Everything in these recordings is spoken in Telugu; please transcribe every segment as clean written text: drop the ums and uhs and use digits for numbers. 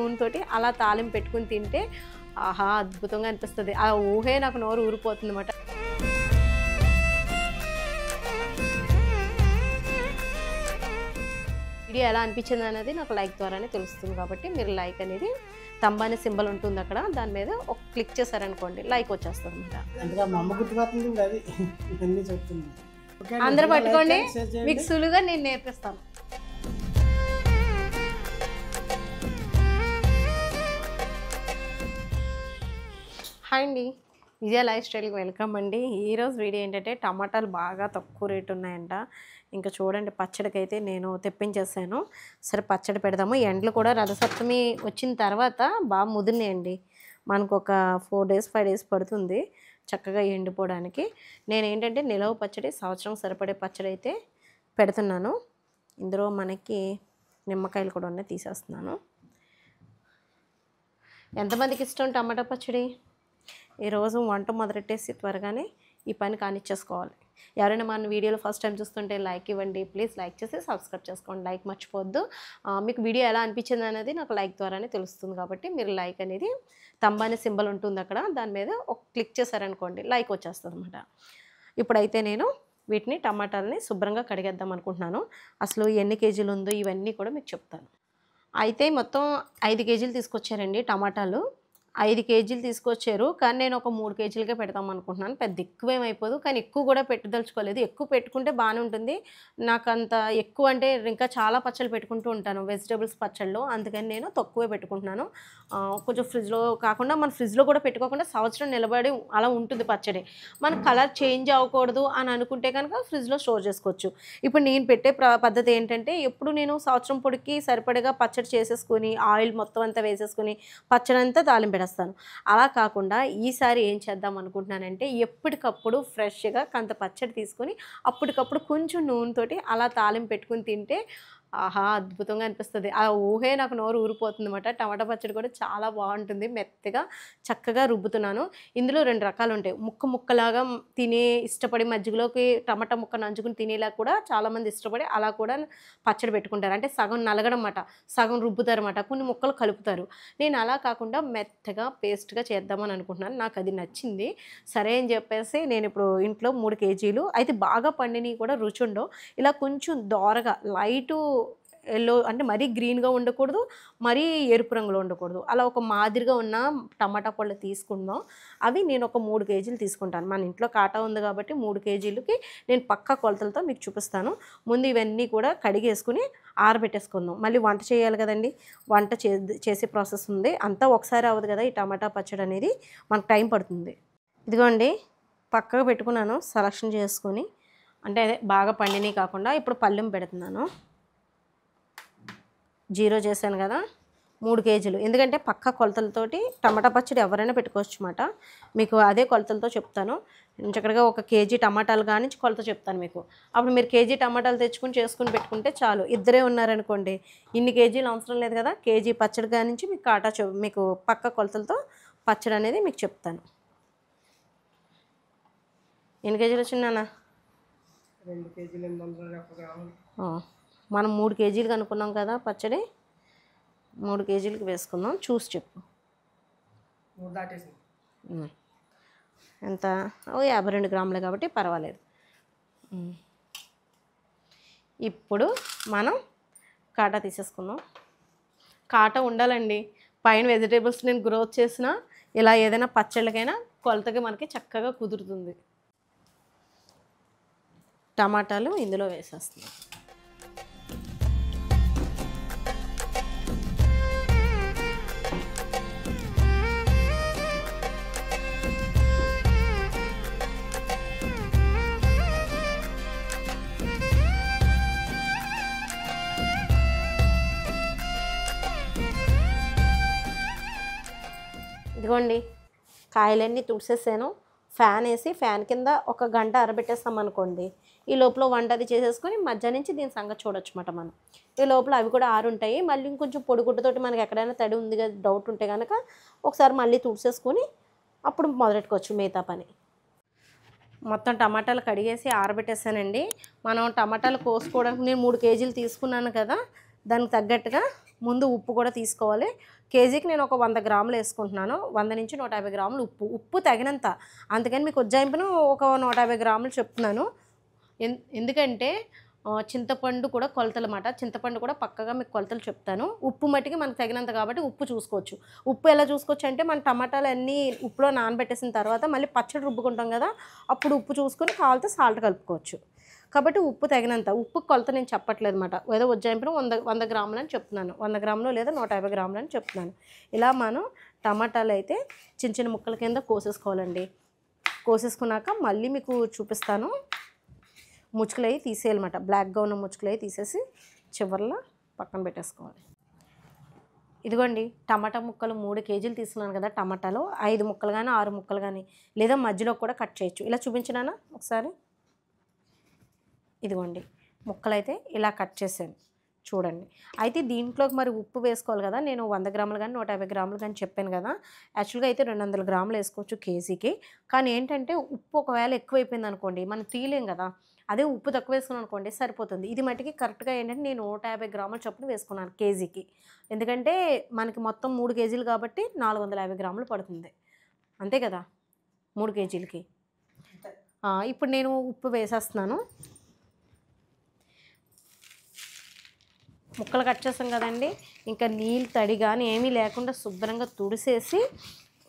నూనెతోటి అలా తాలింపు పెట్టుకుని తింటే ఆహా అద్భుతంగా అనిపిస్తుంది. ఆ ఊహే నాకు నోరు ఊరిపోతుంది అన్నమాట. వీడియో ఎలా అనిపించింది అనేది నాకు లైక్ ద్వారానే తెలుస్తుంది కాబట్టి మీరు లైక్ అనేది తంబ్ అనే సింబల్ ఉంటుంది అక్కడ, దాని మీద ఒక క్లిక్ చేశారనుకోండి లైక్ వచ్చేస్తుంది అన్నమాట. అందరూ పట్టుకోండి, మీకు సులువుగా నేను నేర్పిస్తాను. హాయ్ అండి, విజయ లైఫ్ స్టైల్కి వెల్కమ్ అండి. ఈరోజు వీడియో ఏంటంటే టమాటాలు బాగా తక్కువ రేటు ఉన్నాయంట. ఇంకా చూడండి, పచ్చడికి అయితే నేను తెప్పించేసాను. సరే పచ్చడి పెడదాము. ఎండలు కూడా రథసప్తమి వచ్చిన తర్వాత బాగా ముదిరినాయండి. మనకు ఒక 4 days 5 days పడుతుంది చక్కగా ఎండిపోవడానికి. నేను ఏంటంటే నిలవ పచ్చడి, సంవత్సరం సరిపడే పచ్చడి అయితే పెడుతున్నాను. ఇందులో మనకి నిమ్మకాయలు కూడా ఉన్నాయి, తీసేస్తున్నాను. ఎంతమందికి ఇష్టం టమాటా పచ్చడి? ఈరోజు వంట మొదలెట్టేసి త్వరగానే ఈ పని కానిచ్చేసుకోవాలి. ఎవరైనా మన వీడియోలో ఫస్ట్ టైం చూస్తుంటే లైక్ ఇవ్వండి, ప్లీజ్ లైక్ చేసి సబ్స్క్రైబ్ చేసుకోండి. లైక్ మర్చిపోవద్దు. మీకు వీడియో ఎలా అనిపించింది అనేది నాకు లైక్ ద్వారానే తెలుస్తుంది కాబట్టి మీరు లైక్ అనేది తంబ్ అనే సింబల్ ఉంటుంది అక్కడ, దాని మీద ఒక క్లిక్ చేశారనుకోండి లైక్ వచ్చేస్తుంది అన్నమాట. ఇప్పుడైతే నేను వీటిని టమాటాలని శుభ్రంగా కడిగేద్దాం అనుకుంటున్నాను. అసలు ఎన్ని కేజీలు ఉందో ఇవన్నీ కూడా మీకు చెప్తాను. అయితే మొత్తం 5 కేజీలు తీసుకొచ్చారండి టమాటాలు. 5 కేజీలు తీసుకొచ్చారు, కానీ నేను ఒక 3 కేజీలకే పెడతాం అనుకుంటున్నాను. పెద్ద ఎక్కువేమైపోదు, కానీ ఎక్కువ కూడా పెట్టదలుచుకోలేదు. ఎక్కువ పెట్టుకుంటే బాగానే ఉంటుంది. నాకు అంత ఎక్కువ అంటే ఇంకా చాలా పచ్చళ్ళు పెట్టుకుంటూ ఉంటాను, వెజిటేబుల్స్ పచ్చళ్ళు, అందుకని నేను తక్కువే పెట్టుకుంటున్నాను. కొంచెం ఫ్రిడ్జ్లో కాకుండా మన ఫ్రిడ్జ్లో కూడా పెట్టుకోకుండా సంవత్సరం నిలబడి అలా ఉంటుంది పచ్చడి. మన కలర్ చేంజ్ అవ్వకూడదు అని అనుకుంటే కనుక ఫ్రిడ్జ్లో స్టోర్ చేసుకోవచ్చు. ఇప్పుడు నేను పెట్టే పద్ధతి ఏంటంటే, ఎప్పుడు నేను సంవత్సరం పొడికి సరిపడగా పచ్చడి చేసేసుకుని ఆయిల్ మొత్తం అంతా వేసేసుకుని పచ్చడి అంతా తాలింపు పెడతాను. అలా కాకుండా ఈసారి ఏం చేద్దాం అనుకుంటున్నానంటే, ఎప్పటికప్పుడు ఫ్రెష్గా కంత పచ్చడి తీసుకొని అప్పటికప్పుడు కొంచెం నూనెతోటి అలా తాలింపు పెట్టుకుని తింటే ఆహా అద్భుతంగా అనిపిస్తుంది. ఆ ఊహే నాకు నోరు ఊరిపోతుంది అన్నమాట. టమాటా పచ్చడి కూడా చాలా బాగుంటుంది. మెత్తగా చక్కగా రుబ్బుతున్నాను. ఇందులో 2 రకాలు ఉంటాయి. ముక్కలాగా తినే ఇష్టపడి మజ్జిగలోకి టమాటా ముక్క నంచుకుని తినేలా కూడా చాలామంది ఇష్టపడి అలా కూడా పచ్చడి పెట్టుకుంటారు. అంటే సగం నలగడం అన్నమాట, సగం రుబ్బుతారు అన్నమాట, కొన్ని ముక్కలు కలుపుతారు. నేను అలా కాకుండా మెత్తగా పేస్ట్గా చేద్దామని అనుకుంటున్నాను. నాకు అది నచ్చింది. సరే అని చెప్పేసి నేను ఇప్పుడు ఇంట్లో 3 కేజీలు అయితే బాగా పండినవి కూడా రుచి ఉండవు. ఇలా కొంచెం దోరగా లైటు ఎల్లో అంటే మరీ గ్రీన్గా ఉండకూడదు, మరీ ఎరుపు రంగులో ఉండకూడదు, అలా ఒక మాదిరిగా ఉన్న టమాటా పళ్ళు తీసుకుందాం. అవి నేను ఒక 3 కేజీలు తీసుకుంటాను. మన ఇంట్లో కాటా ఉంది కాబట్టి 3 కేజీలకి నేను పక్కా కొలతలతో మీకు చూపిస్తాను. ముందు ఇవన్నీ కూడా కడిగేసుకుని ఆరబెట్టేసుకుందాం. మళ్ళీ వంట చేయాలి కదండి, వంట చేసే ప్రాసెస్ ఉంది. అంతా ఒకసారి అవ్వదు కదా, ఈ టమాటా పచ్చడి అనేది మనకు టైం పడుతుంది. ఇదిగోండి పక్కగా పెట్టుకున్నాను సెలక్షన్ చేసుకొని, అంటే అదే బాగా పండినవి కాకుండా. ఇప్పుడు పళ్ళెం పెడుతున్నాను. 0 చేశాను కదా, 3 కేజీలు. ఎందుకంటే పక్కా కొలతలతోటి టమాటా పచ్చడి ఎవరైనా పెట్టుకోవచ్చు అన్నమాట. మీకు అదే కొలతలతో చెప్తాను. చక్కగా 1 కేజీ టమాటాలు కానీ కొలత చెప్తాను మీకు. అప్పుడు మీరు కేజీ టమాటాలు తెచ్చుకుని చేసుకుని పెట్టుకుంటే చాలు. ఇద్దరే ఉన్నారనుకోండి, ఇన్ని కేజీలు అవసరం లేదు కదా. కేజీ పచ్చడి కానించి మీకు కాటా మీకు పక్క కొలతలతో పచ్చడి అనేది మీకు చెప్తాను. ఎన్ని కేజీలు వచ్చిందన్నా? 2 కేజీలు 800 గ్రాములు. మనం 3 కేజీలు అనుకున్నాం కదా పచ్చడి, 3 కేజీలకి వేసుకుందాం. చూసి చెప్పు. 3 దాటేసి ఎంత? 52 గ్రాములు కాబట్టి పర్వాలేదు. ఇప్పుడు మనం కాటా తీసేసుకుందాం. కాటా ఉండాలండి. పైన వెజిటేబుల్స్ నేను గ్రోత్ చేసిన ఇలా ఏదైనా పచ్చళ్ళకైనా కొలతగా మనకి చక్కగా కుదురుతుంది. టమాటాలు ఇందులో వేసేస్తున్నాం. ఇదిగోండి కాయలన్నీ తుడిసేసాను. ఫ్యాన్ వేసి ఫ్యాన్ కింద 1 గంట ఆరబెట్టేస్తాం అనుకోండి. ఈ లోపల వంట అది చేసేసుకొని మధ్య నుంచి దీని సంగతి చూడొచ్చు అన్నమాట మనం. ఈ లోపల అవి కూడా ఆరుంటాయి. మళ్ళీ ఇంకొంచెం పొడిగుడ్డతోటి మనకి ఎక్కడైనా తడి ఉంది కదా డౌట్ ఉంటే కనుక ఒకసారి మళ్ళీ తుడిసేసుకొని అప్పుడు మొదలెట్టుకోవచ్చు మిగతా పని. మొత్తం టమాటాలు కడిగేసి ఆరబెట్టేసానండి. మనం టమాటాలు కోసుకోవడానికి నేను 3 కేజీలు తీసుకున్నాను కదా, దానికి తగ్గట్టుగా ముందు ఉప్పు కూడా తీసుకోవాలి. కేజీకి నేను ఒక 100 గ్రాములు వేసుకుంటున్నాను. 100 నుంచి 150 గ్రాములు ఉప్పు తగినంత. అందుకని మీకు ఉజ్జాయింపును ఒక 150 గ్రాములు చెప్తున్నాను. ఎందుకంటే చింతపండు కూడా కొలతలమాట. చింతపండు కూడా పక్కగా మీకు కొలతలు చెప్తాను. ఉప్పు మట్టికి మనకు తగినంత కాబట్టి ఉప్పు చూసుకోవచ్చు. ఉప్పు ఎలా చూసుకోవచ్చు అంటే మన టమాటాలు అన్నీ ఉప్పులో నానబెట్టేసిన తర్వాత మళ్ళీ పచ్చడి రుబ్బుకుంటాం కదా, అప్పుడు ఉప్పు చూసుకొని కావాలితే సాల్ట్ కలుపుకోవచ్చు. కాబట్టి ఉప్పు తగినంత. ఉప్పు కొలత నేను చెప్పట్లేదు అనమాట. ఏదో ఉజ్జాయింపును 100 గ్రాములు అని చెప్తున్నాను. 100 గ్రాములు లేదా 150 గ్రాములు అని చెప్తున్నాను. ఇలా మనం టమాటాలు అయితే చిన్న చిన్న ముక్కల కింద కోసేసుకోవాలండి. కోసేసుకున్నాక మళ్ళీ మీకు చూపిస్తాను. ముచ్చుకలు అవి తీసేయాలన్నమాట. బ్లాక్గా ఉన్న ముచ్చుకలు అవి తీసేసి చివర్లో పక్కన పెట్టేసుకోవాలి. ఇదిగోండి టమాటా ముక్కలు 3 కేజీలు తీసుకున్నాను కదా. టమాటాలు 5 ముక్కలు కానీ 6 ముక్కలు కానీ లేదా మధ్యలో కూడా కట్ చేయొచ్చు. ఇలా చూపించినానా ఒకసారి. ఇదిగోండి ముక్కలైతే ఇలా కట్ చేశాను చూడండి. అయితే దీంట్లోకి మరి ఉప్పు వేసుకోవాలి కదా. నేను 100 గ్రాములు కానీ 150 గ్రాములు కానీ చెప్పాను కదా. యాక్చువల్గా అయితే 200 గ్రాములు వేసుకోవచ్చు కేజీకి. కానీ ఏంటంటే ఉప్పు ఒకవేళ ఎక్కువైపోయింది అనుకోండి మనం తీయలేం కదా. అదే ఉప్పు తక్కువ వేసుకున్నాను అనుకోండి సరిపోతుంది. ఇది మట్టికి కరెక్ట్గా ఏంటంటే నేను 150 గ్రాముల చొప్పున వేసుకున్నాను కేజీకి. ఎందుకంటే మనకి మొత్తం 3 కేజీలు కాబట్టి 450 గ్రాములు పడుతుంది. అంతే కదా 3 కేజీలకి. ఇప్పుడు నేను ఉప్పు వేసేస్తున్నాను. ముక్కలు కట్ చేస్తాం కదండి. ఇంకా నీళ్ళు తడి కానీ ఏమీ లేకుండా శుభ్రంగా తుడిసేసి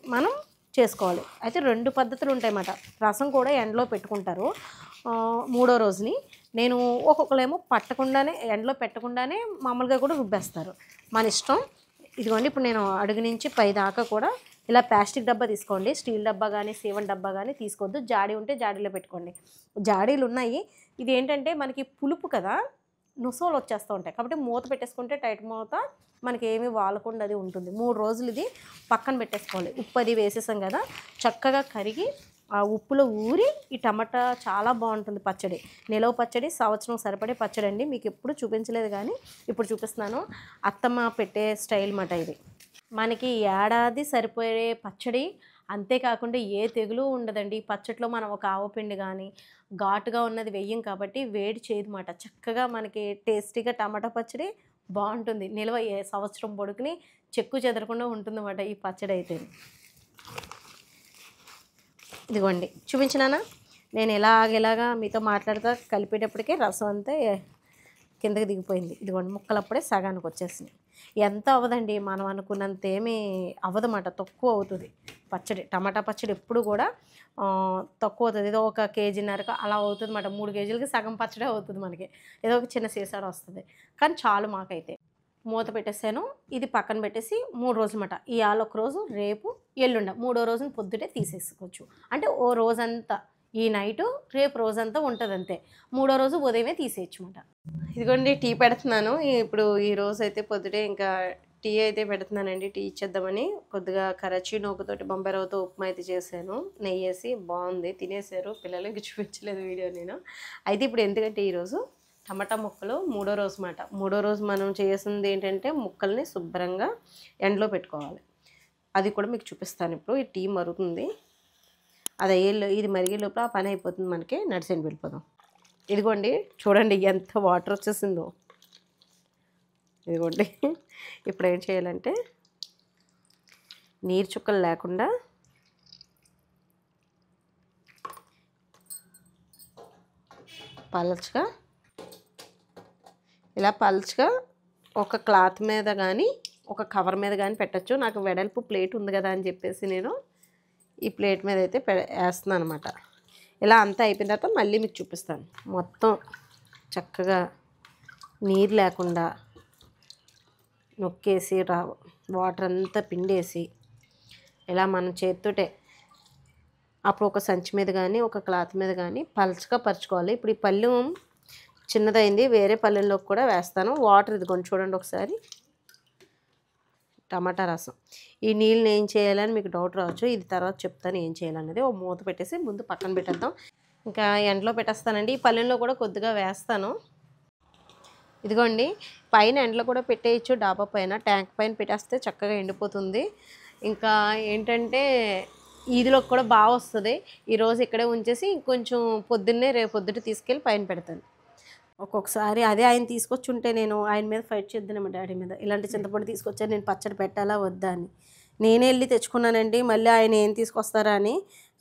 మనం చేసుకోవాలి. అయితే 2 పద్ధతులు ఉంటాయన్నమాట. రసం కూడా ఎండలో పెట్టుకుంటారు 3వ రోజుని. నేను ఒక్కొక్కరేమో పట్టకుండానే ఎండలో పెట్టకుండానే మామూలుగా కూడా రుబ్బేస్తారు. మన ఇష్టం. ఇదిగోండి ఇప్పుడు నేను అడుగు నుంచి పై దాకా కూడా ఇలా ప్లాస్టిక్ డబ్బా తీసుకోండి. స్టీల్ డబ్బా కానీ సీవన్ డబ్బా కానీ తీసుకోవద్దు. జాడీ ఉంటే జాడీలో పెట్టుకోండి. జాడీలు ఉన్నాయి. ఇది ఏంటంటే మనకి పులుపు కదా, నుసోలు వచ్చేస్తూ ఉంటాయి. కాబట్టి మూత పెట్టేసుకుంటే టైట్ మూత మనకి ఏమీ వాలకుండా అది ఉంటుంది. 3 రోజులు ఇది పక్కన పెట్టేసుకోవాలి. ఉప్పు అది వేసేసాం కదా, చక్కగా కరిగి ఆ ఉప్పులో ఊరి ఈ టమాటా చాలా బాగుంటుంది పచ్చడి. నిలవ పచ్చడి, సంవత్సరం సరిపడే పచ్చడి అండి. మీకు ఎప్పుడు చూపించలేదు కానీ ఇప్పుడు చూపిస్తున్నాను. అత్తమ్మ పెట్టే స్టైల్ మాట ఇది. మనకి ఏడాది సరిపోయే పచ్చడి. అంతేకాకుండా ఏ తెగులు ఉండదండి. ఈ పచ్చట్లో మనం ఒక ఆవపిండి కానీ ఘాటుగా ఉన్నది వెయ్యం కాబట్టి వేడి చేయదన్నమాట. చక్కగా మనకి టేస్టీగా టమాటా పచ్చడి బాగుంటుంది. నిల్వ సంవత్సరం పొడుకుని చెక్కు చెదరకుండా ఉంటుందన్నమాట ఈ పచ్చడి అయితే. ఇదిగోండి చూపించినానా. నేను ఇలాగా మీతో మాట్లాడుతూ కలిపేటప్పటికే రసం అంతా కిందకి దిగిపోయింది. ఇదిగోండి ముక్కలు అప్పుడే సగానికి వచ్చేసినాయి. ఎంత అవ్వదండి, మనం అనుకున్నంత ఏమీ అవ్వదన్నమాట. తక్కువ అవుతుంది పచ్చడి. టమాటా పచ్చడి ఎప్పుడు కూడా తక్కువ అవుతుంది. ఏదో 1 కేజీన్నరకు అలా అవుతుంది అన్నమాట. 3 కేజీలకి సగం పచ్చడి అవుతుంది మనకి. ఏదో ఒక చిన్న సీసాడు వస్తుంది. కానీ చాలు మాకైతే. మూత పెట్టేసాను. ఇది పక్కన పెట్టేసి 3 రోజులు అన్నమాట. ఇవాళ ఒక రోజు, రేపు, ఎల్లుండ 3వ రోజున పొద్దుటే తీసేసుకోవచ్చు. అంటే ఓ రోజంతా ఈ నైటు రేపు రోజంతా ఉంటుంది అంతే. 3వ రోజు ఉదయమే తీసేయచ్చు అన్నమాట. ఇదిగోండి టీ పెడుతున్నాను. ఇప్పుడు ఈ రోజు అయితే పొద్దుటే ఇంకా టీ అయితే పెడుతున్నానండి. టీ ఇచ్చేద్దామని కొద్దిగా కరాచీ నూకతోటి బొంబాయి రవ్వతో ఉప్మా అయితే చేశాను. నెయ్యి వేసి బాగుంది. తినేశారు పిల్లలకి. చూపించలేదు వీడియో నేను. అయితే ఇప్పుడు ఎందుకంటే ఈరోజు టమాటా ముక్కలు 3వ రోజు మాట. 3వ రోజు మనం చేసింది ఏంటంటే ముక్కల్ని శుభ్రంగా ఎండలో పెట్టుకోవాలి. అది కూడా మీకు చూపిస్తాను ఇప్పుడు. ఈ టీ మరుగుతుంది. అది ఇది మరిగే లోపల ఆ పని అయిపోతుంది మనకి. నడిచేయండి వెళ్ళిపోదాం. ఇదిగోండి చూడండి ఎంత వాటర్ వచ్చేసిందో. ఇదిగోండి ఇప్పుడు ఏం చేయాలంటే నీరు చుక్కలు లేకుండా పలచగా ఇలా పలచగా ఒక క్లాత్ మీద కానీ ఒక కవర్ మీద కానీ పెట్టచ్చు. నాకు వెడల్పు ప్లేట్ ఉంది కదా అని చెప్పేసి నేను ఈ ప్లేట్ మీద అయితే వేస్తున్నాను అనమాట. ఇలా అంతా అయిపోయిన తర్వాత మళ్ళీ మీకు చూపిస్తాను. మొత్తం చక్కగా నీరు లేకుండా నొక్కేసి వాటర్ అంతా పిండేసి ఇలా మనం చేతితోటే అప్పుడు ఒక సంచి మీద కానీ ఒక క్లాత్ మీద కానీ పలచగా పరుచుకోవాలి. ఇప్పుడు ఈ పళ్ళెం చిన్నదైంది. వేరే పళ్ళెంలోకి కూడా వేస్తాను. వాటర్ ఇదిగోండి చూడండి ఒకసారి. టమాటా రసం. ఈ నీళ్ళని ఏం చేయాలని మీకు డౌట్ రావచ్చు. ఇది తర్వాత చెప్తాను ఏం చేయాలనేది. ఓ మూత పెట్టేసి ముందు పక్కన పెట్టేద్దాం. ఇంకా ఎండలో పెట్టేస్తానండి. ఈ పళ్ళెంలో కూడా కొద్దిగా వేస్తాను. ఇదిగోండి పైన ఎండలో కూడా పెట్టేయచ్చు. డాబా పైన ట్యాంక్ పైన పెట్టేస్తే చక్కగా ఎండిపోతుంది. ఇంకా ఏంటంటే ఈదిలోకి కూడా బాగా వస్తుంది. ఈరోజు ఇక్కడే ఉంచేసి ఇంకొంచెం పొద్దున్నే రేపు పొద్దుట తీసుకెళ్ళి పైన పెడతాను. ఒక్కొక్కసారి అదే ఆయన తీసుకొచ్చుంటే నేను ఆయన మీద ఫైట్ చేద్దాను మా డాడీ మీద. ఇలాంటి చింతపండు తీసుకొచ్చారు, నేను పచ్చడి పెట్టాలా వద్దా అని. నేనే వెళ్ళి తెచ్చుకున్నానండి, మళ్ళీ ఆయన ఏం తీసుకొస్తారా అని.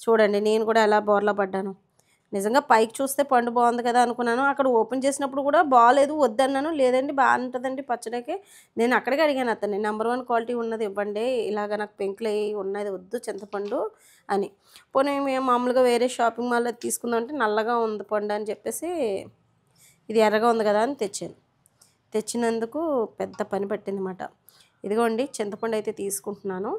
చూడండి నేను కూడా ఎలా బోర్లా పడ్డాను. నిజంగా పైకి చూస్తే పండు బాగుంది కదా అనుకున్నాను, అక్కడ ఓపెన్ చేసినప్పుడు కూడా బాగాలేదు వద్దన్నాను. లేదండి బాగుంటుందండి పచ్చడికి. నేను అక్కడికి అడిగాను అతన్ని, నెంబర్ 1 క్వాలిటీ ఉన్నది ఇవ్వండి, ఇలాగ నాకు పెంకులు ఉన్నది వద్దు చింతపండు అని. పోనీ మేము మామూలుగా వేరే షాపింగ్ మాల్లో తీసుకుందాం అంటే నల్లగా ఉంది పండు అని చెప్పేసి ఇది ఎర్రగా ఉంది కదా అని తెచ్చాను. తెచ్చినందుకు పెద్ద పని పట్టిందన్నమాట. ఇదిగోండి చింతపండు అయితే తీసుకుంటున్నాను.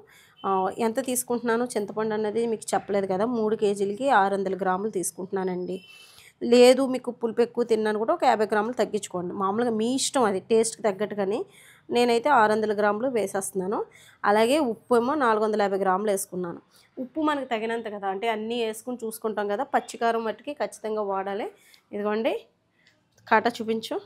ఎంత తీసుకుంటున్నాను చింతపండు అన్నది మీకు చెప్పలేదు కదా. 3 కేజీలకి 600 గ్రాములు తీసుకుంటున్నానండి. లేదు మీకు పులుపు ఎక్కువ తిన్నాను కూడా ఒక 50 గ్రాములు తగ్గించుకోండి, మామూలుగా మీ ఇష్టం, అది టేస్ట్కి తగ్గట్టుగాని. నేనైతే 600 గ్రాములు వేసేస్తున్నాను. అలాగే ఉప్పు ఏమో 450 గ్రాములు వేసుకున్నాను. ఉప్పు మనకు తగినంత కదా, అంటే అన్నీ వేసుకుని చూసుకుంటాం కదా. పచ్చికారం మట్టుకి ఖచ్చితంగా వాడాలి. ఇదిగోండి కాటా చూపించు,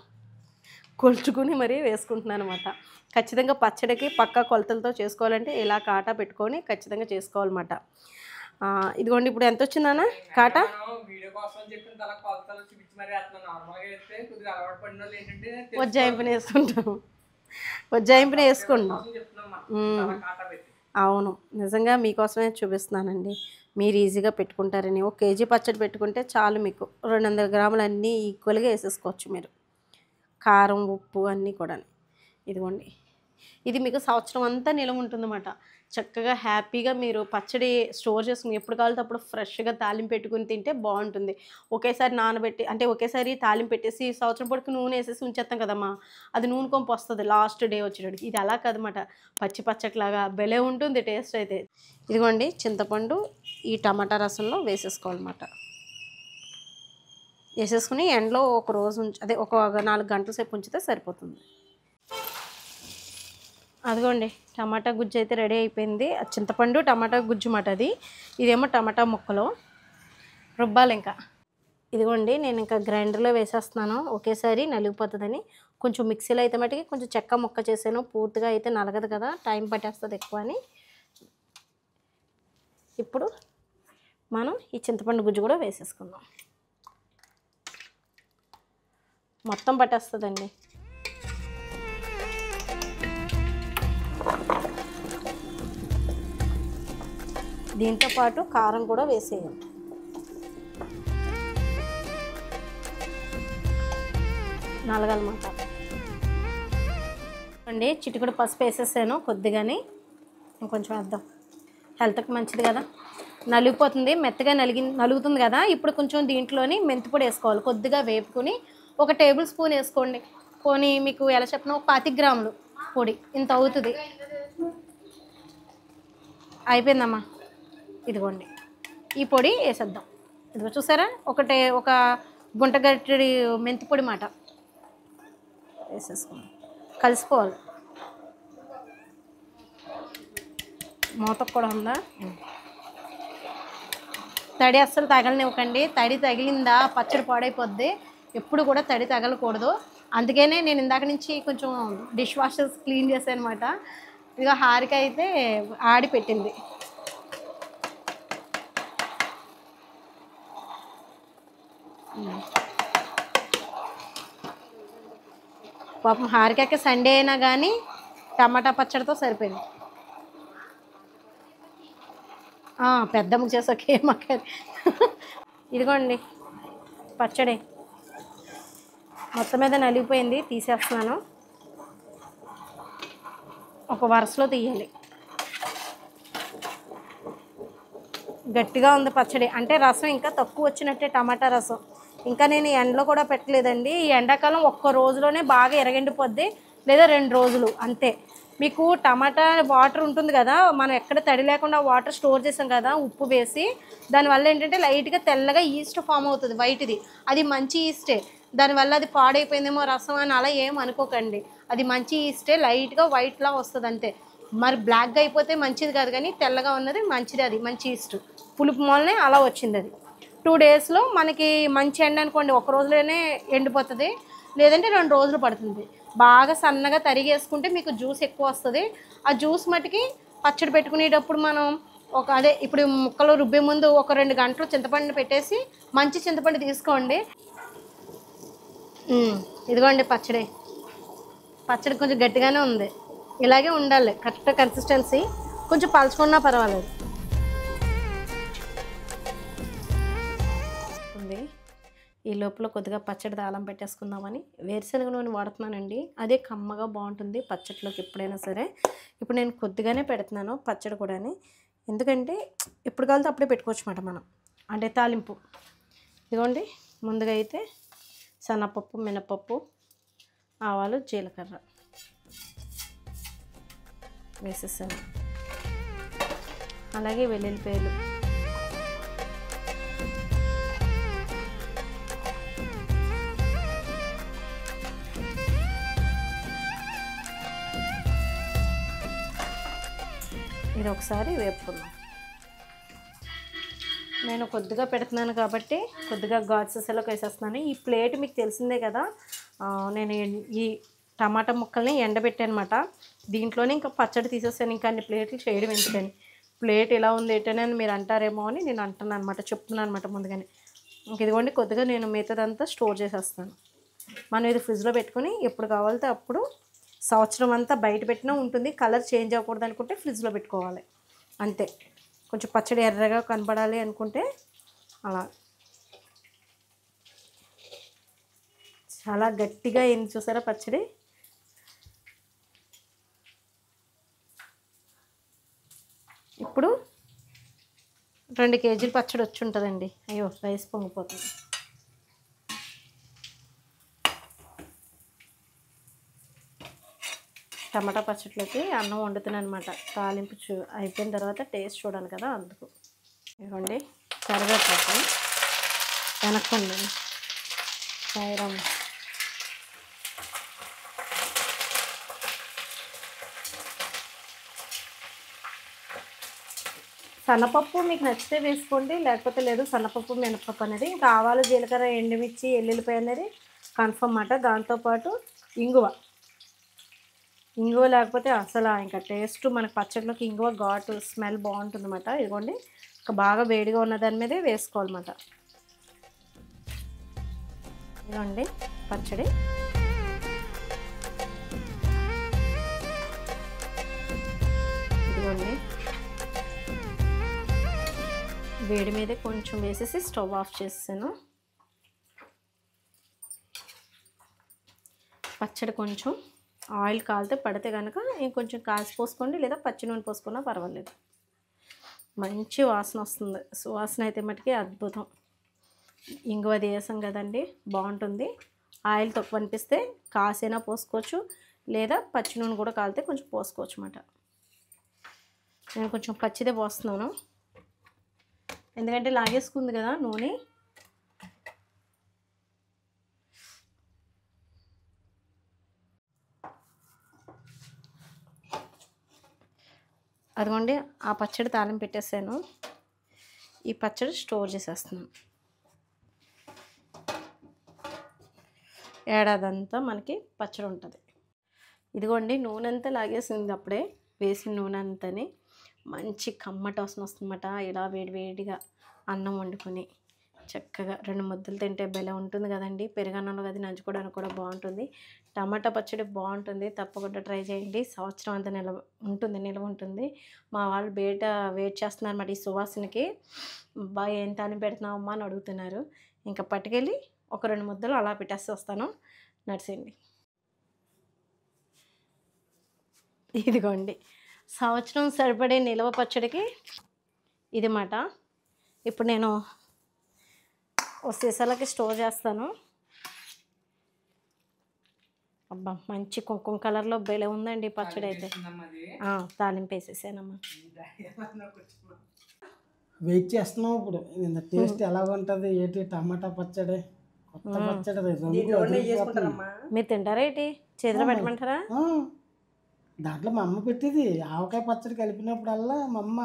కొలుచుకుని మరీ వేసుకుంటున్నాను అనమాట. ఖచ్చితంగా పచ్చడికి పక్కా కొలతలతో చేసుకోవాలంటే ఇలా కాటా పెట్టుకొని ఖచ్చితంగా చేసుకోవాలన్నమాట. ఇదిగోండి ఇప్పుడు ఎంత వచ్చిందన్న కాటా. వజ్జాయింపుని వేసుకుంటాం, వజ్జాయింపుని వేసుకుంటాం. అవును, నిజంగా మీకోసమే చూపిస్తున్నానండి, మీరు ఈజీగా పెట్టుకుంటారని. 1 కేజీ పచ్చడి పెట్టుకుంటే చాలు, మీకు 200 గ్రాములు అన్నీ ఈక్వల్గా వేసేసుకోవచ్చు మీరు, కారం ఉప్పు అన్నీ కూడా. ఇదిగోండి ఇది మీకు సంవత్సరం అంతా నిలవ ఉంటుందన్నమాట. చక్కగా హ్యాపీగా మీరు పచ్చడి స్టోర్ చేసుకుని ఎప్పుడు కావాలితే అప్పుడు ఫ్రెష్గా తాలింపు పెట్టుకుని తింటే బాగుంటుంది. ఒకేసారి నానబెట్టి అంటే ఒకేసారి తాలింపు పెట్టేసి సంవత్సరం పొడికి నూనె వేసేసి ఉంచేస్తాం కదమ్మా, అది నూనె కొంపు వస్తుంది లాస్ట్ డే వచ్చేటడికి. ఇది అలా కదన్నమాట, పచ్చి పచ్చట్లాగా భలే ఉంటుంది టేస్ట్ అయితే. ఇదిగోండి చింతపండు ఈ టమాటా రసంలో వేసేసుకోవాలన్నమాట. వేసేసుకుని ఎండలో ఒక రోజు అదే ఒక 4 గంటల సేపు ఉంచితే సరిపోతుంది. అదిగోండి టమాటా గుజ్జు అయితే రెడీ అయిపోయింది. చింతపండు టమాటా గుజ్జు మాట అది. ఇదేమో టమాటా ముక్కలు రుబ్బాలి ఇంకా. ఇదిగోండి నేను ఇంకా గ్రైండర్లో వేసేస్తున్నాను, ఒకేసారి నలిగిపోతుందని. కొంచెం మిక్సీలో అయితే మటుకి కొంచెం చెక్క ముక్క చేశాను, పూర్తిగా అయితే నలగదు కదా, టైం పట్టేస్తుంది ఎక్కువ అని. ఇప్పుడు మనం ఈ చింతపండు గుజ్జు కూడా వేసేసుకుందాం, మొత్తం పట్టేస్తుందండి. దీంతో పాటు కారం కూడా వేసేయాలి. నలగలమాట అండి. చిటికెడు పసుపు వేసేసాను కొద్దిగానే, ఇంకొంచెం వేద్దాం, హెల్త్కి మంచిది కదా. నలిగిపోతుంది, మెత్తగా నలుగుతుంది కదా. ఇప్పుడు కొంచెం దీంట్లోని మెంతిపొడి వేసుకోవాలి, కొద్దిగా వేపుకొని 1 టేబుల్ స్పూన్ వేసుకోండి. పోనీ మీకు ఎలా చెప్పినా 25 గ్రాములు పొడి ఇంత అవుతుంది. అయిపోయిందమ్మా. ఇదిగోండి ఈ పొడి వేసేద్దాం. ఇదిగో చూసారా, ఒక గుంట గరిటెడి మెంతి పొడి మాట వేసేసుకోండి, కలిసిపోవాలి. మూతకు కూడా ఉందా, తడి అస్సలు తగలనివ్వకండి. తడి తగిలిందా పచ్చడి పాడైపోద్ది. ఎప్పుడు కూడా తడి తగలకూడదు. అందుకనే నేను ఇందాక నుంచి కొంచెం డిష్ వాషర్స్ క్లీన్ చేశాను అనమాట. ఇక హారిక అయితే ఆడి పెట్టింది. పాపం హారికకి సండే అయినా కానీ టమాటా పచ్చడితో సరిపోయింది. పెద్దమ్మకు చేసాకే మాకు. ఇదిగోండి పచ్చడి మొత్తం మీద నలిగిపోయింది, తీసేస్తున్నాను. ఒక వరుసలో తీయాలి. గట్టిగా ఉంది పచ్చడి, అంటే రసం ఇంకా తక్కువ వచ్చినట్టే, టమాటా రసం. ఇంకా నేను ఎండలో కూడా పెట్టలేదండి. ఈ ఎండాకాలం ఒక్క రోజులోనే బాగా ఎరగండిపోద్ది, లేదా 2 రోజులు అంతే. మీకు టమాటా వాటర్ ఉంటుంది కదా, మనం ఎక్కడ తడి లేకుండా వాటర్ స్టోర్ చేసాం కదా ఉప్పు వేసి, దానివల్ల ఏంటంటే లైట్గా తెల్లగా ఈస్ట్ ఫామ్ అవుతుంది, వైట్ది. అది మంచి ఈస్టే, దానివల్ల అది పాడైపోయిందేమో రసం అని అలా ఏం అనుకోకండి. అది మంచి ఈస్టే, లైట్గా వైట్లా వస్తుంది అంతే. మరి బ్లాక్గా అయిపోతే మంచిది కాదు, కానీ తెల్లగా ఉన్నది మంచిది, అది మంచి ఈస్ట్. పులుపు మూలనే అలా వచ్చింది అది. 2 డేస్లో మనకి మంచి ఎండ అనుకోండి, 1 రోజులోనే ఎండిపోతుంది, లేదంటే 2 రోజులు పడుతుంది. బాగా సన్నగా తరిగేసుకుంటే మీకు జ్యూస్ ఎక్కువ వస్తుంది. ఆ జ్యూస్ మటుకి పచ్చడి పెట్టుకునేటప్పుడు మనం ఇప్పుడు ముక్కలు రుబ్బే ముందు ఒక 2 గంటలు చింతపండు పెట్టేసి మంచి చింతపండు తీసుకోండి. ఇదిగోండి పచ్చడి. పచ్చడి కొంచెం గట్టిగానే ఉంది. ఇలాగే ఉండాలి కరెక్ట్ కన్సిస్టెన్సీ. కొంచెం పలుచుకున్నా పర్వాలేదు. ఉంది. ఈ లోపల కొద్దిగా పచ్చడి తాళం పెట్టేసుకుందామని వేరుశనగ నూనె వాడుతున్నానండి. అదే కమ్మగా బాగుంటుంది పచ్చడిలోకి ఎప్పుడైనా సరే. ఇప్పుడు నేను కొద్దిగానే పెడుతున్నాను పచ్చడి కూడా. ఎందుకంటే ఎప్పుడు కావాలితే అప్పుడే పెట్టుకోవచ్చు అన్నమాట మనం. అంటే తాలింపు ఇదిగోండి. ముందుగా అయితే శనగపప్పు, మినపప్పు, ఆవాలు, జీలకర్ర వేసేసాను. అలాగే వెల్లుల్లిపాయలు, ఇది ఒకసారి వేపుకుందాం. నేను కొద్దిగా పెడుతున్నాను కాబట్టి కొద్దిగా ఘాట్సెస్లోకి వేసేస్తున్నాను. ఈ ప్లేట్ మీకు తెలిసిందే కదా, నేను ఈ టమాటా ముక్కల్ని ఎండబెట్టానమాట. దీంట్లోనే ఇంకా పచ్చడి తీసేసాను. ఇంకా అన్ని ప్లేట్లు చేయడం ఎందుకని, ప్లేట్ ఇలా ఉంది ఏంటనే మీరు అంటారేమో అని నేను అంటున్నాను అనమాట, చెప్తున్నాను అనమాట ముందుగానే. ఇంక ఇదిగోండి కొద్దిగా నేను మిగతాదంతా స్టోర్ చేసేస్తాను. మనం ఇది ఫ్రిడ్జ్లో పెట్టుకొని ఎప్పుడు కావాలితే అప్పుడు సంవత్సరం అంతా బయట పెట్టినా ఉంటుంది. కలర్ చేంజ్ అవ్వకూడదు అనుకుంటే ఫ్రిడ్జ్లో పెట్టుకోవాలి అంతే. కొంచెం పచ్చడి ఎర్రగా కనపడాలి అనుకుంటే అలా. చాలా గట్టిగా అయింది చూసారా పచ్చడి. ఇప్పుడు 2 కేజీలు పచ్చడి వచ్చి ఉంటుందండి. అయ్యో రైస్ పొంగిపోతుంది. టమాటా పచ్చడిలోకి అన్నం వండుతున్నాను అనమాట. తాలింపు అయిపోయిన తర్వాత టేస్ట్ చూడాలి కదా, అందుకు. ఇదిగోండి కరివేపాకు వెనక్కండి. సాయిరామ్. సన్నపప్పు మీకు నచ్చితే వేసుకోండి, లేకపోతే లేదు. సన్నపప్పు, మినపప్పు అనేది ఇంకా ఆవాలు, జీలకర్ర, ఎండుమిర్చి, ఎల్లుల్లిపాయ అనేది కన్ఫర్మ్ అన్నమాట. దాంతోపాటు ఇంగువ లేకపోతే అసలు ఇంకా టేస్ట్ మనకు పచ్చడిలోకి ఇంగువ ఘాటు స్మెల్ బాగుంటుంది అన్నమాట. ఇదిగోండి ఇంకా బాగా వేడిగా ఉన్న దాని మీదే వేసుకోవాలన్నమాట. ఇదిగోండి పచ్చడి. ఇదిగోండి వేడి మీదే కొంచెం వేసేసి స్టవ్ ఆఫ్ చేసాను. పచ్చడి కొంచెం ఆయిల్ కాలితే పడితే కనుక ఇంకొంచెం కాసి పోసుకోండి, లేదా పచ్చి నూనె పోసుకున్నా పర్వాలేదు. మంచి వాసన వస్తుంది. సువాసన అయితే మటుకి అద్భుతం. ఇంగువ వేసాం కదండి, బాగుంటుంది. ఆయిల్ తక్కువ అనిపిస్తే కాసైనా పోసుకోవచ్చు, లేదా పచ్చి నూనె కూడా కాలితే కొంచెం పోసుకోవచ్చు అన్నమాట. నేను కొంచెం పచ్చిదే పోస్తున్నాను, ఎందుకంటే లాగేసుకుంది కదా నూనె. అదిగోండి ఆ పచ్చడి తాలింపు పెట్టేసాను. ఈ పచ్చడి స్టోర్ చేసేస్తున్నాను. ఏడాదంతా మనకి పచ్చడి ఉంటుంది. ఇదిగోండి నూనె అంతా లాగేసింది అప్పుడే వేసిన నూనె అంతని. మంచి కమ్మటి వాసన వస్తుందన్నమాట. ఇలా వేడివేడిగా అన్నం వండుకొని చక్కగా 2 ముద్దలు తింటే భలే ఉంటుంది కదండి. పెరుగన్నంలో అది నంచుకోవడానికి కూడా బాగుంటుంది. టమాటా పచ్చడి బాగుంటుంది, తప్పకుండా ట్రై చేయండి. సంవత్సరం అంతా నిల్వ ఉంటుంది. మా వాళ్ళు బయట వెయిట్ చేస్తున్నారు అన్నమాట ఈ సువాసనకి. బాగా ఏం తాలింపు పెడుతున్నావమ్మా అని అడుగుతున్నారు. ఇంకా పట్టుకెళ్ళి ఒక 2 ముద్దలు అలా పెట్టేసి వస్తాను. నడిచేయండి. ఇదిగోండి సంవత్సరం సరిపడే నిల్వ పచ్చడికి ఇది మాట. ఇప్పుడు నేను సీసాలకి స్టోర్ చేస్తాను. అబ్బా మంచి కుంకుమ కలర్లో భలే ఉందండి పచ్చడి అయితే. తాలింపు వేసేసానమ్మా. వెయిట్ చేస్తున్నాం ఇప్పుడు టేస్ట్ ఎలా ఉంటుంది ఏంటి. టమాటా పచ్చడి కొత్త పచ్చడి మీరు తింటారా ఏంటి? చేతిలో పెట్టమంటారా? దాంట్లో మా అమ్మ పెట్టింది. ఆవకాయ పచ్చడి కలిపినప్పుడల్లా మా అమ్మ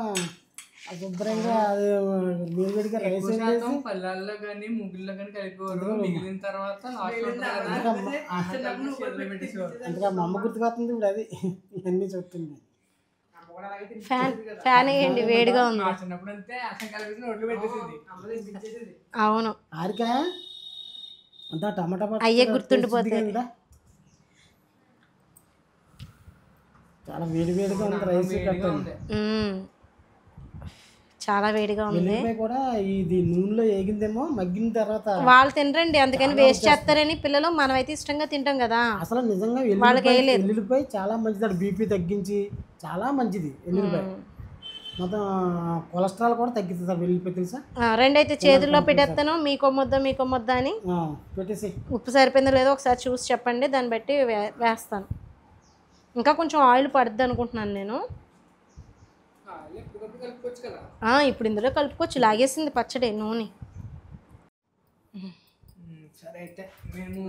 శుభ్రంగా అది వేడివేడిగా రైస్ పళ్ళల్లో కానీ ముగ్గుల్లో కానీ కలిపేవారు. మిగిలిన తర్వాత అందుకే మా అమ్మ గుర్తుకొస్తుంది ఇప్పుడు. అది ఇవన్నీ చెప్తుంది. ఫ్యాన్ వేయండి, వేడిగా ఉంది. చిన్నప్పుడు అంతే అసం కలిపేసి నోట్లో పెట్టేసింది. అవును. ఆరికా అంతా టమాటా అయ్యే పచ్చడి గుర్తుండిపోతాయి. కదా. చాలా వేడివేడిగా ఉంది రైస్ వేడిగా కట్టండి. ఉంది. చాలా వేడిగా ఉంది. వెల్లుల్లిపాయ కూడా ఇది నూనెలో వేగిందేమో, మగ్గిన తర్వాత వాళ్ళు తినరండి, అందుకని వేస్ట్ చేస్తారని పిల్లలు. మనమైతే ఇష్టంగా తింటాం కదా. అసలు నిజంగా వాళ్ళకి వేయలేదు. వెల్లుల్లిపాయ చాలా మంచిది, బీపీ తగ్గించి చాలా మంచిది వెల్లుల్లిపాయ. మొత్తం కొలెస్ట్రాల్ కూడా తగ్గిస్తుంది వెల్లుల్లిపాయ, తెలుసా? రెండైతే చేతుల్లో పెట్టేస్తాను, మీకో ముద్ద అని. పెట్టేసి ఉప్పు సరిపోయిందో లేదో ఒకసారి చూసి చెప్పండి, దాన్ని బట్టి వేస్తాను. ఇంకా కొంచెం ఆయిల్ పడుద్ది అనుకుంటున్నాను నేను. ఎప్పటికప్పుడు కలుపుకోవచ్చు కదా. ఇప్పుడు ఇందులో కలుపుకోవచ్చు, లాగేసింది పచ్చడి నూనె. సరే అయితే మేము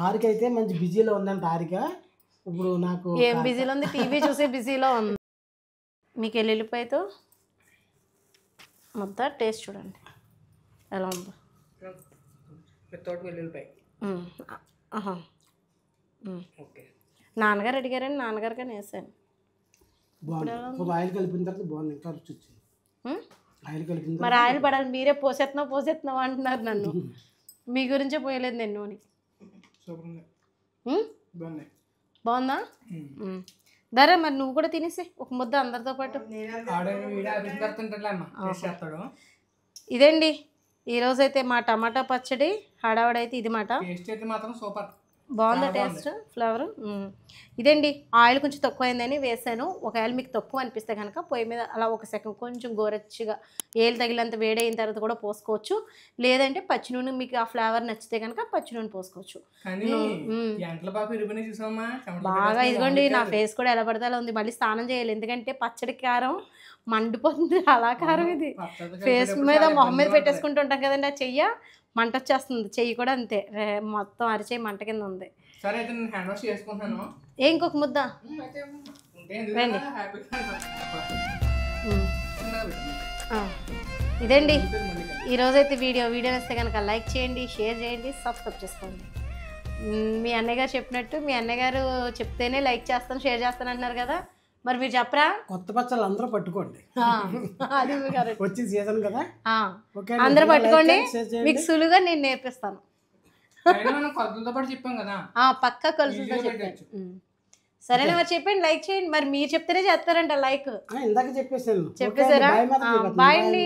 ఆరికైతే మంచి బిజీలో ఉందంట. ఆరిక ఇప్పుడు నాకు ఏం బిజీలో ఉంది? టీవీ చూసే బిజీలో ఉంది. మీకు వెల్లుల్లిపాయతో ముద్ద టేస్ట్ చూడండి ఎలా ఉందో. వితౌట్ వెల్లుల్లిపాయ. ఓకే. నాన్నగారు అడిగారని నాన్నగారిగానే వేసాను. బాగుంది. ఆయిల్ కలిపిన తర్వాత బాగుంది, ఇంకా రుచి వచ్చింది. ఆయిల్ కలిపిన మరి ఆయిల్ పడాలి, మీరే పోసేస్తున్నావు అంటున్నారు నన్ను. మీ గురించే పోయలేదు నేను నూనె. సూపర్ ఉంది. బాగుంది. బాగుందా? దరే మరి నువ్వు కూడా తినేసి ఒక ముద్ద అందరితో పాటు. ఇదండి ఈరోజైతే మా టమాటా పచ్చడి హడావడైతే ఇది మాట. టేస్ట్ అయితే మాత్రం సూపర్. బాగుందా టేస్ట్, ఫ్లేవర్? ఇదండి ఆయిల్ కొంచెం తక్కువ అయిందని వేసాను. ఒకవేళ మీకు తక్కువ అనిపిస్తే కనుక పొయ్యి మీద అలా ఒక సెకండ్ కొంచెం గోరెచ్చిగా ఏలు తగిలంత వేడైన తర్వాత కూడా పోసుకోవచ్చు. లేదంటే పచ్చి నూనె మీకు ఆ ఫ్లేవర్ నచ్చితే కనుక పచ్చి నూనె పోసుకోవచ్చు. బాగా ఇదిగోండి నా ఫేస్ కూడా ఎలా పడితే అలా ఉంది. మళ్ళీ స్నానం చేయాలి, ఎందుకంటే పచ్చడి కారం మండిపోతుంది. అలా కారం ఇది ఫేస్ మీద మొహం మీద పెట్టేసుకుంటూ ఉంటాం కదండి, ఆ చెయ్య మంట వచ్చేస్తుంది. చెయ్యి కూడా అంతే, మొత్తం అరిచేయి మంట కింద ఉంది. ఇంకొక ముద్ద రండి. ఇదండి ఈరోజైతే వీడియో నచ్చితే కనుక లైక్ చేయండి, షేర్ చేయండి, సబ్స్క్రైబ్ చేసుకోండి. మీ అన్నయ్య గారు చెప్పినట్టు, మీ అన్నయ్య గారు చెప్తేనే లైక్ చేస్తాను షేర్ చేస్తాను అంటున్నారు కదా, మరి మీరు చెప్పరా? కొత్త పచ్చళ్ళు అందరూ పట్టుకోండి, అది వచ్చి సీజన్ కదా, అందరూ పట్టుకోండి. మీకు సులువుగా నేను నేర్పిస్తాను. పక్కా కొలుసులతో చెప్పాను. సరేనా? మరి చెప్పండి, లైక్ చేయండి. మరి మీరు చెప్తేనే చేస్తారంట లైక్. ఇందాక చెప్పేసాను. చెప్పేసారా? బాయ్ అండి.